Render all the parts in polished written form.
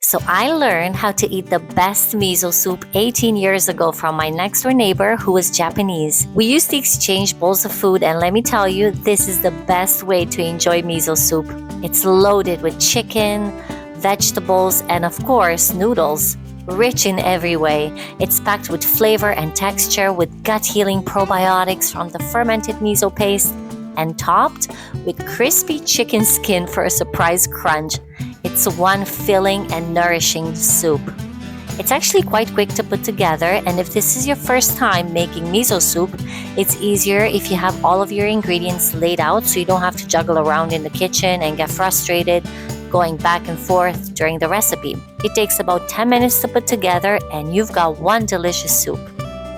So I learned how to eat the best miso soup 18 years ago from my next door neighbor who was Japanese. We used to exchange bowls of food, and let me tell you, this is the best way to enjoy miso soup. It's loaded with chicken, vegetables, and of course, noodles. Rich in every way. It's packed with flavor and texture with gut-healing probiotics from the fermented miso paste and topped with crispy chicken skin for a surprise crunch. It's one filling and nourishing soup. It's actually quite quick to put together, and if this is your first time making miso soup, it's easier if you have all of your ingredients laid out so you don't have to juggle around in the kitchen and get frustrated going back and forth during the recipe. It takes about 10 minutes to put together and you've got one delicious soup.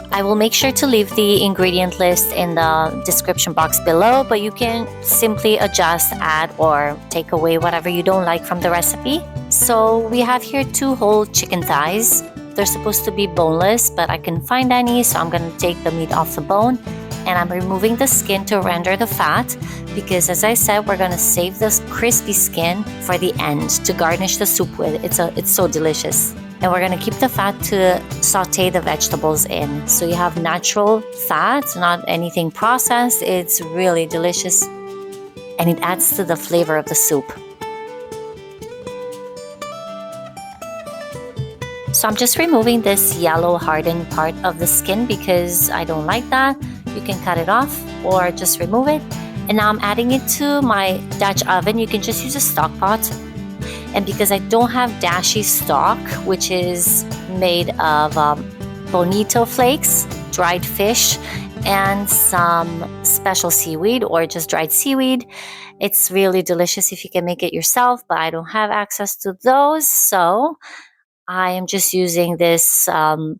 I will make sure to leave the ingredient list in the description box below, but you can simply adjust, add, or take away whatever you don't like from the recipe. So we have here 2 whole chicken thighs. They're supposed to be boneless, but I couldn't find any, so I'm going to take the meat off the bone. And I'm removing the skin to render the fat because, as I said, we're going to save this crispy skin for the end to garnish the soup with. It's so delicious. And we're going to keep the fat to saute the vegetables in. So you have natural fat, not anything processed. It's really delicious and it adds to the flavor of the soup. So I'm just removing this yellow hardened part of the skin because I don't like that. You can cut it off or just remove it. And now I'm adding it to my Dutch oven. You can just use a stock pot. And because I don't have dashi stock, which is made of bonito flakes, dried fish, and some special seaweed or just dried seaweed, it's really delicious if you can make it yourself, but I don't have access to those. So I am just using this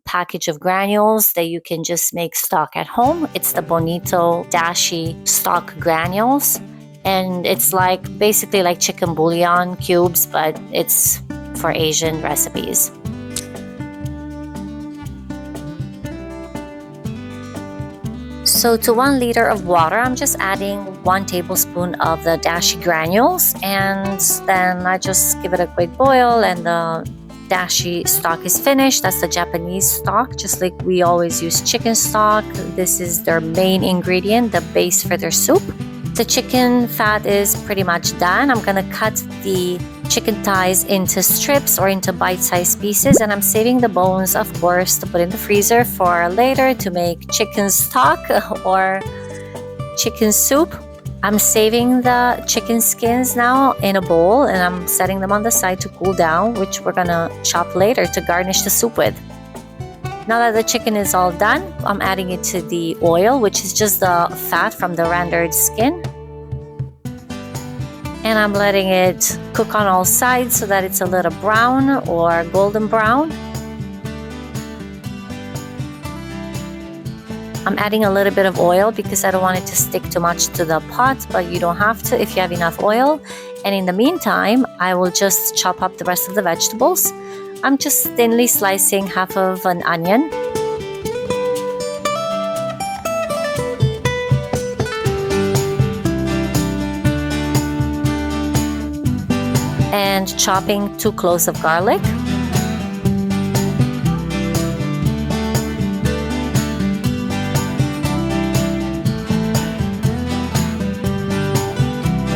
package of granules that you can just make stock at home. It's the Bonito Dashi stock granules. And it's basically like chicken bouillon cubes, but it's for Asian recipes. So to 1 liter of water, I'm just adding 1 tablespoon of the dashi granules. And then I just give it a quick boil and the dashi stock is finished. That's the Japanese stock, just like we always use chicken stock. This is their main ingredient, the base for their soup. The chicken fat is pretty much done. I'm gonna cut the chicken thighs into strips or into bite-sized pieces, and I'm saving the bones, of course, to put in the freezer for later to make chicken stock or chicken soup. I'm saving the chicken skins now in a bowl and I'm setting them on the side to cool down, which we're gonna chop later to garnish the soup with. Now that the chicken is all done, I'm adding it to the oil, which is just the fat from the rendered skin. And I'm letting it cook on all sides so that it's a little brown or golden brown. I'm adding a little bit of oil because I don't want it to stick too much to the pot, but you don't have to if you have enough oil. And in the meantime, I will just chop up the rest of the vegetables. I'm just thinly slicing half of an onion. And chopping 2 cloves of garlic.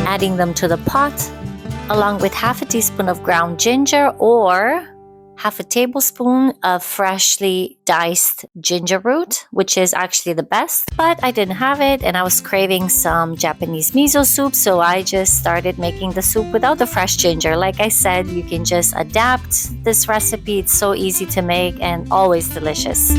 Adding them to the pot, along with half a teaspoon of ground ginger or half a tablespoon of freshly diced ginger root, which is actually the best, but I didn't have it and I was craving some Japanese miso soup, so I just started making the soup without the fresh ginger. Like I said, you can just adapt this recipe. It's so easy to make and always delicious.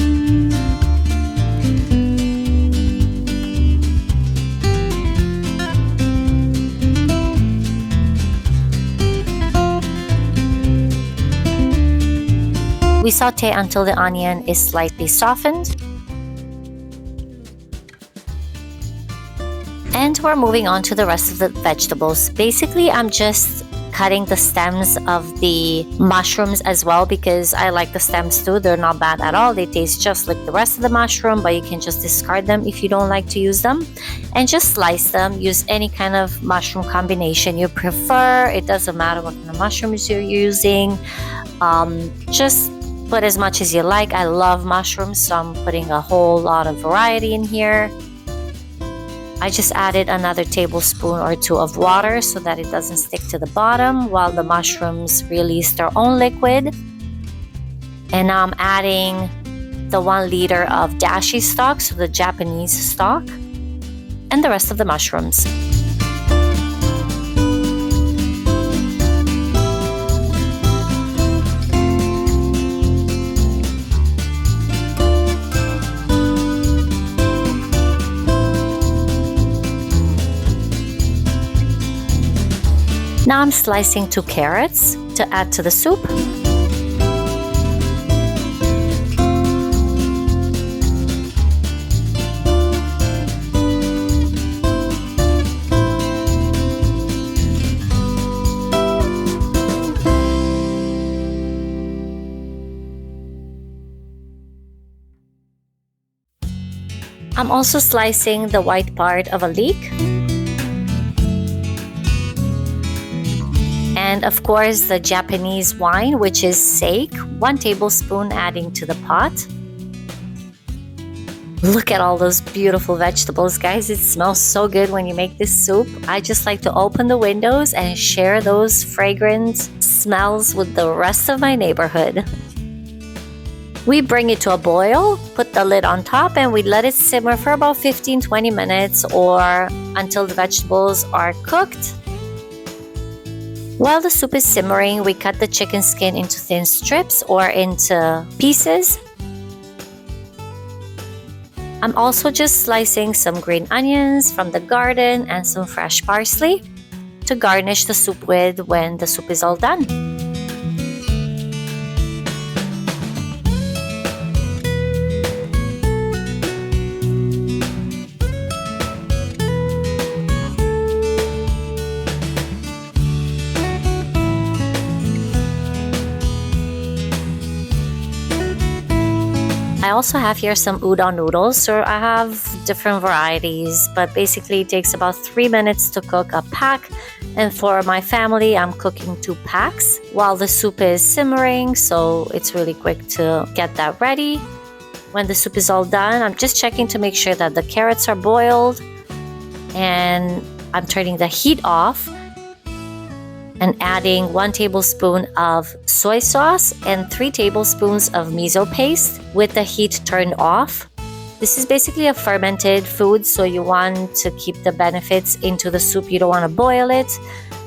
We saute until the onion is slightly softened. And we're moving on to the rest of the vegetables. Basically, I'm just cutting the stems of the mushrooms as well because I like the stems too. They're not bad at all. They taste just like the rest of the mushroom, but you can just discard them if you don't like to use them. And just slice them. Use any kind of mushroom combination you prefer. It doesn't matter what kind of mushrooms you're using. Just put as much as you like. I love mushrooms, so I'm putting a whole lot of variety in here. I just added another tablespoon or two of water so that it doesn't stick to the bottom while the mushrooms release their own liquid. And now I'm adding the 1 liter of dashi stock, so the Japanese stock, and the rest of the mushrooms. Now I'm slicing 2 carrots to add to the soup. I'm also slicing the white part of a leek. And of course, the Japanese wine, which is sake, 1 tablespoon adding to the pot. Look at all those beautiful vegetables, guys. It smells so good when you make this soup. I just like to open the windows and share those fragrant smells with the rest of my neighborhood. We bring it to a boil, put the lid on top, and we let it simmer for about 15-20 minutes or until the vegetables are cooked. While the soup is simmering, we cut the chicken skin into thin strips or into pieces. I'm also just slicing some green onions from the garden and some fresh parsley to garnish the soup with when the soup is all done. I also have here some udon noodles, so I have different varieties, but basically it takes about 3 minutes to cook a pack, and for my family I'm cooking 2 packs while the soup is simmering, so it's really quick to get that ready. When the soup is all done, I'm just checking to make sure that the carrots are boiled, and I'm turning the heat off and adding 1 tablespoon of soy sauce and 3 tablespoons of miso paste with the heat turned off. This is basically a fermented food, so you want to keep the benefits into the soup. You don't want to boil it.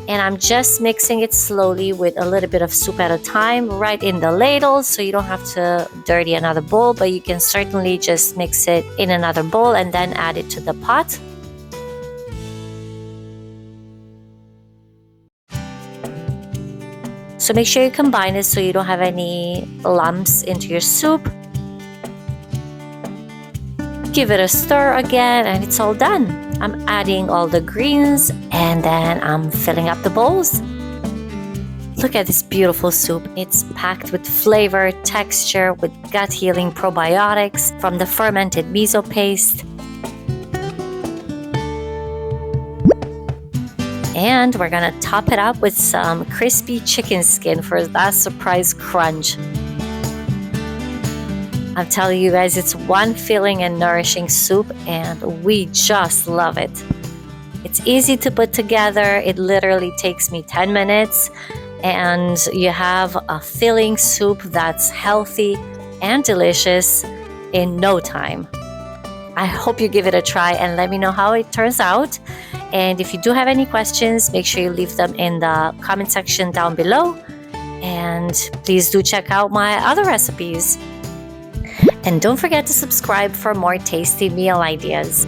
And I'm just mixing it slowly with a little bit of soup at a time right in the ladle, so you don't have to dirty another bowl, but you can certainly just mix it in another bowl and then add it to the pot. So make sure you combine it so you don't have any lumps into your soup. Give it a stir again and it's all done. I'm adding all the greens and then I'm filling up the bowls. Look at this beautiful soup. It's packed with flavor, texture, with gut healing probiotics from the fermented miso paste. And we're gonna top it up with some crispy chicken skin for that surprise crunch. I'm telling you guys, it's one filling and nourishing soup and we just love it. It's easy to put together. It literally takes me 10 minutes and you have a filling soup that's healthy and delicious in no time. I hope you give it a try and let me know how it turns out. And if you do have any questions, make sure you leave them in the comment section down below. And please do check out my other recipes. And don't forget to subscribe for more tasty meal ideas.